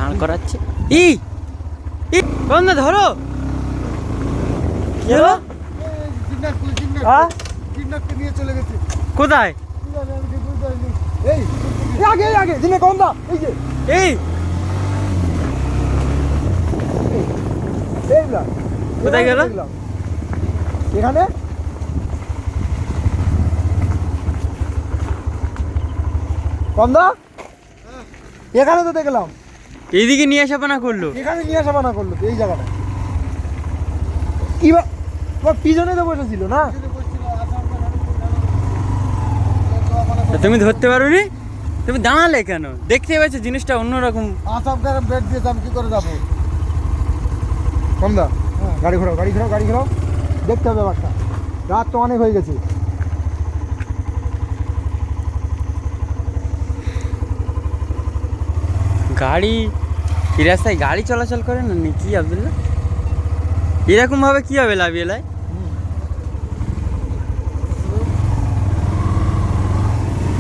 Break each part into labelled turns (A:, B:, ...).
A: দাঁড় করাচ্ছে। ই বন্ধু ধরো, কি হলো?
B: নিয়ে চলে গেছে
A: কোথায়?
B: এই আগে আগে দিনে কম দা, এই যে
A: এই
B: এইগুলা
A: কোথায় গেল?
B: এখানে কম দা, এখানে তো দেখলাম।
A: এইদিকে নিয়ে আসা পানা করলো।
B: এখানে নিয়ে আসা মানা করলো তো, এই জায়গাটা কি তোমার পিছনে তো বসেছিল না?
A: তুমি ধরতে পারোনি? তুমি দাঁড়ালে কেন? দেখতে পাচ্ছ জিনিসটা অন্যরকম।
B: আসাম কারে বেড দিয়েছে, আমি কি করে যাবো? কম দা, গাড়ি ঘোরাও গাড়ি ঘোরাও গাড়ি ঘোরাও, দেখতে হবে ব্যাপারটা। রাত তো অনেক হয়ে গেছে।
A: গাড়ি এই রাস্তায় গাড়ি চলাচল করে না নি কি আব্দুল্লাহ? এরকম ভাবে কি হবে লাভ এলায়?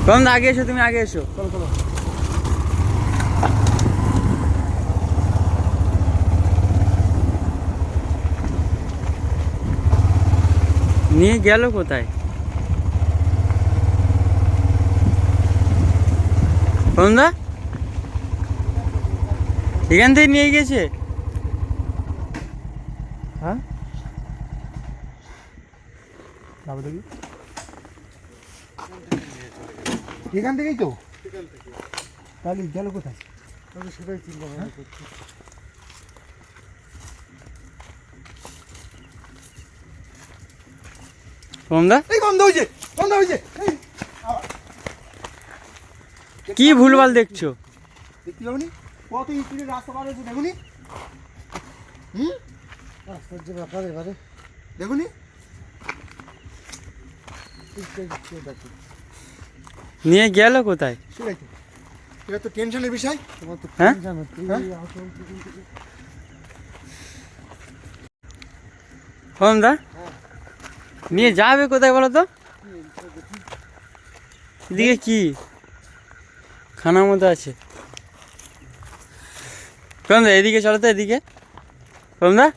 A: কম দা আগে এসো, তুমি আগে এসো।
B: চলো চলো।
A: নিয়ে গেল কোথায়? কম দা এখান থেকে নিয়ে গেছে।
B: হ্যাঁ যাবো দেখি, এখান থেকেই তো। তাহলে গেল কোথায়? সেটাই চিন্তা ভাবনা করছি।
A: কম দা
B: এই গন্ধ হয়েছে, গন্ধ হয়েছে।
A: কি ভুলভাল দেখছো?
B: দেখতে যাবনি কত স্পিডে রাস্তা পার হয়েছে, দেখুনি? রাস্তার যে ব্যাপার এবারে দেখুনি?
A: নিয়ে গেল কোথায়?
B: সেটাই তো, এটা তো টেনশনের বিষয়। তোমার তো
A: হ্যাঁ?
B: টেনশন হচ্ছে।
A: কম দা নিয়ে যাবে কোথায় বলো তো? এদিকে কি খানার মতো আছে? কম দা এদিকে চলো তো, এদিকে। কম দা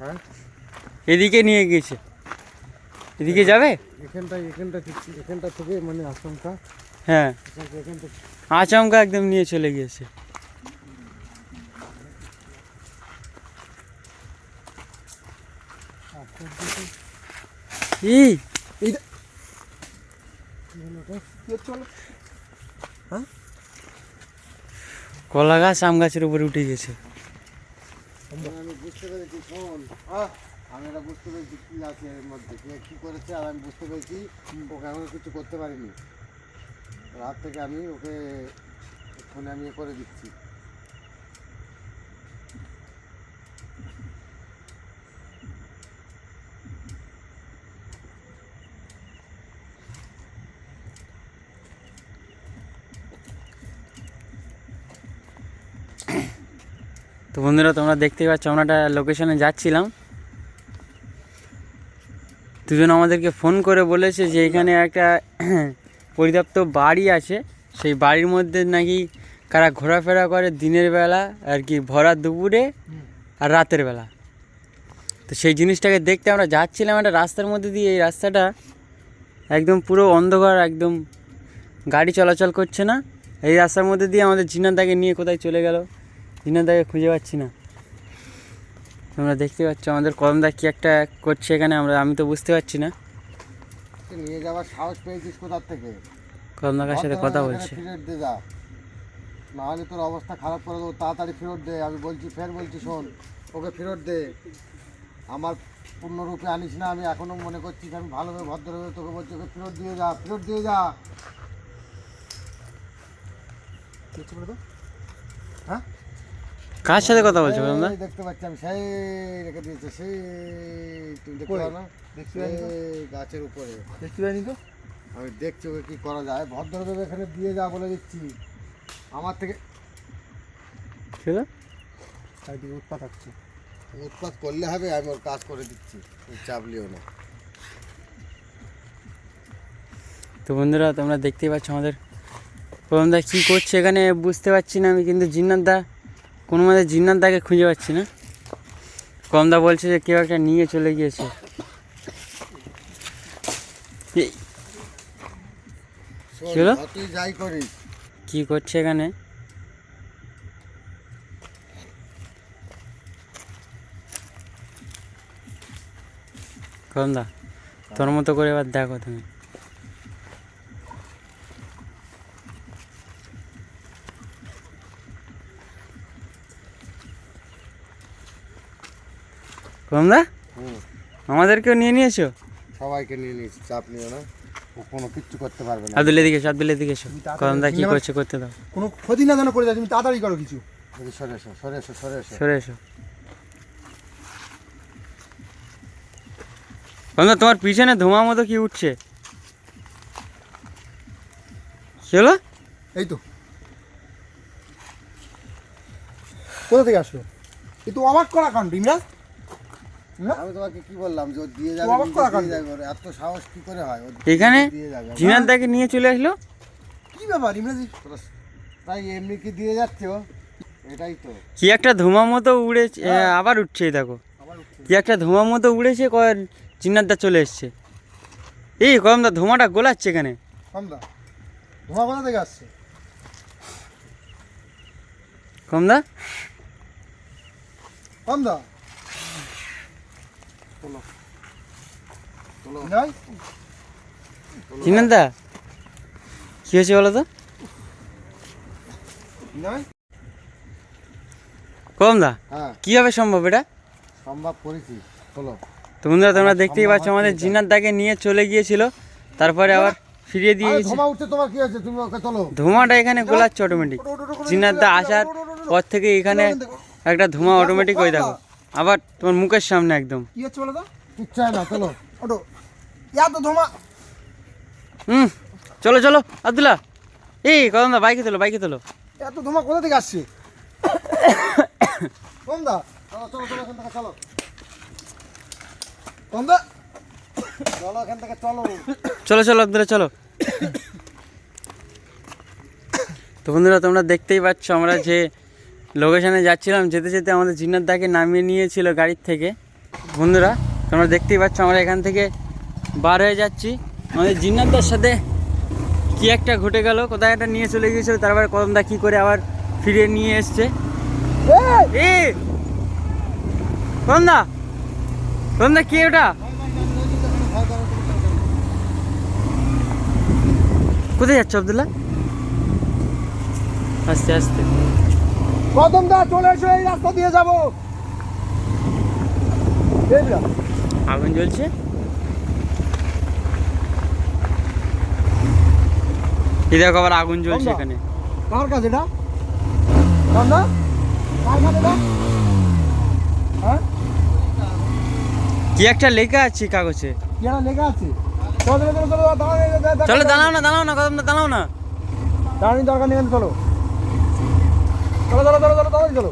B: হ্যাঁ
A: এদিকে নিয়ে গেছে, এদিকে যাবে?
B: এখানটা থেকে মানে আশঙ্কা।
A: হ্যাঁ
B: এখানটা
A: আচমকা একদম নিয়ে চলে গিয়েছে। এই
B: হ্যাঁ
A: কলা গাছ আম গাছের উপরে উঠে গেছে।
B: আমি বুঝতে পেরেছি, শোন, আমি এটা বুঝতে পেরেছি কি আছে এর মধ্যে, কে কি করেছে। আর আমি বুঝতে পেরেছি ওকে এখনো কিছু করতে পারিনি। রাত থেকে আমি ওকে ফোনে আমি করে দিচ্ছি।
A: তো বন্ধুরা তোমরা দেখতেই পাচ্ছ, আমরা একটা লোকেশনে যাচ্ছিলাম। দুজন আমাদেরকে ফোন করে বলেছে যে এখানে একটা পরিত্যক্ত বাড়ি আছে, সেই বাড়ির মধ্যে নাকি কারা ঘোরাফেরা করে দিনের বেলা আর কি, ভরা দুপুরে আর রাতের বেলা। তো সেই জিনিসটাকে দেখতে আমরা যাচ্ছিলাম একটা রাস্তার মধ্যে দিয়ে। এই রাস্তাটা একদম পুরো অন্ধকার, একদম গাড়ি চলাচল করছে না। এই রাস্তার মধ্যে দিয়ে আমাদের জিনাদাকে নিয়ে কোথায় চলে গেল, জিনাদাকে খুঁজে পাচ্ছি না। তোমরা দেখতে পাচ্ছ আমাদের কদমদা কি একটা করছে এখানে, আমি তো বুঝতে পারছি না।
B: নিয়ে যাওয়ার সাহস পেয়েছিস কোথার থেকে?
A: কদমদার সাথে কথা বলছে।
B: ফেরত দে যা, নাহলে তোর অবস্থা খারাপ করে দেবো। তাড়াতাড়ি ফেরত দে, আমি বলছি, ফের বলছি, শোন, ওকে ফেরত দে। আমার পূর্ণরূপে আনিস না। আমি এখনও মনে করছি যে আমি ভালোভাবে ভদ্রভাবে তোকে বলছি, ওকে ফেরত দিয়ে যা, ফেরত দিয়ে যা। হ্যাঁ
A: কার সাথে কথা বলছো কদমদা?
B: দেখতে পাচ্ছি আমি, সেই রেখে দিয়েছে, সেই তুমি দেখতে পাও না? গাছের উপরে দেখতে পাইনি তো। আমি দেখছি ওকে কি করা যায়। ভদ্রভাবে এখানে দিয়ে যা বলে দিচ্ছি। আমার থেকে
A: ছিল
B: চারিদিকে উৎপাত হচ্ছে। উৎপাত করলে হবে, আমি ওর কাজ করে দিচ্ছি, চাপ লিও না।
A: তো বন্ধুরা তোমরা দেখতেই পাচ্ছ আমাদের কদমদা কী করছে এখানে, বুঝতে পারছি না আমি। কিন্তু জিন্নাতদা কোনো মতে জিন্নাত দাকে খুঁজে পাচ্ছি না। কমদা বলছে যে কেউ একটা নিয়ে চলে গিয়েছে।
B: শোন,
A: কি হলো?
B: তুই যাই করিস,
A: কি করছে এখানে? কমদা তোর মতো করে এবার দেখো তুমি। কমদা
B: হুম,
A: আমাদেরকেও নিয়ে নিয়েছো?
B: সবাইকে নিয়ে নিস, চাপ নিও না, ও কোনো কিচ্ছু করতে পারবে না।
A: আব্দুল এদিকে এসো, আব্দুল এদিকে এসো। কমদা কি করছে করতে দাও।
C: কোনো ক্ষতি না যেন করে যায়, তুমি তাড়াতাড়ি করো কিছু।
B: এদিকে সরে এসো, সরে এসো, সরে এসো।
A: সরে এসো। কমদা তোমার পিছনে ধোঁয়া মতো কি উঠছে? কি হলো?
C: এই তো কোথা থেকে আসলো? এ তো অবাক করা কাণ্ড ইমরাজ।
B: আমি তোমাকে কি বললাম যে ও দিয়ে
C: ও
B: যাবে,
C: অবাক
B: নিজে
C: করা
B: দিয়ে
C: কাণ্ড।
B: যাবে, ওর এত সাহস কি করে হয়? ও
A: এখানে
B: দিয়ে যাবে।
A: জিনাত দাকে নিয়ে চলে আসলো।
C: কি ব্যাপার ইমরাজ?
B: তাই এমনি কি দিয়ে যাচ্ছে ও? এটাই তো।
A: কি একটা ধোঁয়া মতো উড়েছে, আবার উঠছে, এই দেখো কি একটা ধোঁয়া মতো উড়েছে। জিনাত দা চলে এসছে। এই কমদা ধোঁয়াটা গোলাচ্ছে এখানে।
C: কমদা ধোঁয়া কোথা থেকে আসছে?
A: কমদা
C: কমদা
B: চলো, চলো।
C: নাই
A: জিনাত দা কি হয়েছে বলো তো?
C: নাই
A: কমদা
B: হ্যাঁ,
A: কীভাবে সম্ভব এটা?
B: সম্ভব করেছি, চলো।
A: তো বন্ধুরা তোমরা
B: আমার
A: দেখতেই
B: সম্ভব
A: পাচ্ছ আমাদের
B: হচ্ছে
A: জিনাত দাকে নিয়ে চলে গিয়েছিল, তারপরে আবার ফিরিয়ে দিয়ে
B: আরে
A: গেছে।
B: ধোঁয়া উঠছে, তোমার কি হয়েছে? তুমি ওকে চলো।
A: ধোঁয়াটা এখানে গোলাচ্ছে অটোমেটিক। জিনাত দা আসার পর থেকে এখানে একটা ধোঁয়া অটোমেটিক হয়ে দেখো, আবার তোমার মুখের সামনে একদম।
C: কি হচ্ছে বলো তো?
B: কিচ্ছু হয় না, চলো।
C: ওটো ইয়া তো ধোঁয়া।
A: চলো চলো আব্দুল্লাহ, এই কদমদা বাইকে তোলো, বাইকে তোলো।
C: এত ধোঁয়া কোথা থেকে আসছে? কমদা
B: চলো, চলো, চলো, এখান থেকে চলো।
C: কমদা
B: চলো, এখান থেকে চলো।
A: চলো চলো আব্দুল্লাহ চলো। তো বন্ধুরা তোমরা দেখতেই পাচ্ছ আমরা যে লোকেশনে যাচ্ছিলাম, যেতে যেতে আমাদের জিনাত দাকে নামিয়ে নিয়েছিল গাড়ির থেকে। বন্ধুরা তোমরা দেখতেই পাচ্ছ আমরা এখান থেকে বার হয়ে যাচ্ছি। আমাদের জিনাত দার সাথে কি একটা ঘটে গেল, কোথায় একটা নিয়ে চলে গিয়েছিল, তারপরে কদমদা কি করে আবার ফিরিয়ে নিয়ে এসছে। এ কদমদা, কদমদা কি ওটা? কোথায় যাচ্ছ আব্দুল্লাহ? আস্তে আস্তে।
C: কদমদা চলে এসো, এই রাস্তা দিয়ে যাবো। এই যা।
A: আগুন জ্বলছে। এই দেখো আবার আগুন জ্বলছে এখানে।
C: কার কাছে এটা? কমদা কার কাছে এটা? হ্যাঁ
A: কি একটা লেখা আছে কাগজে।
C: কি একটা লেখা আছে? চলো চলো চলো চলো, দাঁড়াও
A: চলো দাঁড়াও না, দাঁড়াও না কদমদা, দাঁড়াও না।
C: দাঁড়ানি দরকার নেই, চলো চলো চলো চলো চলো, তাড়াতাড়ি চলো।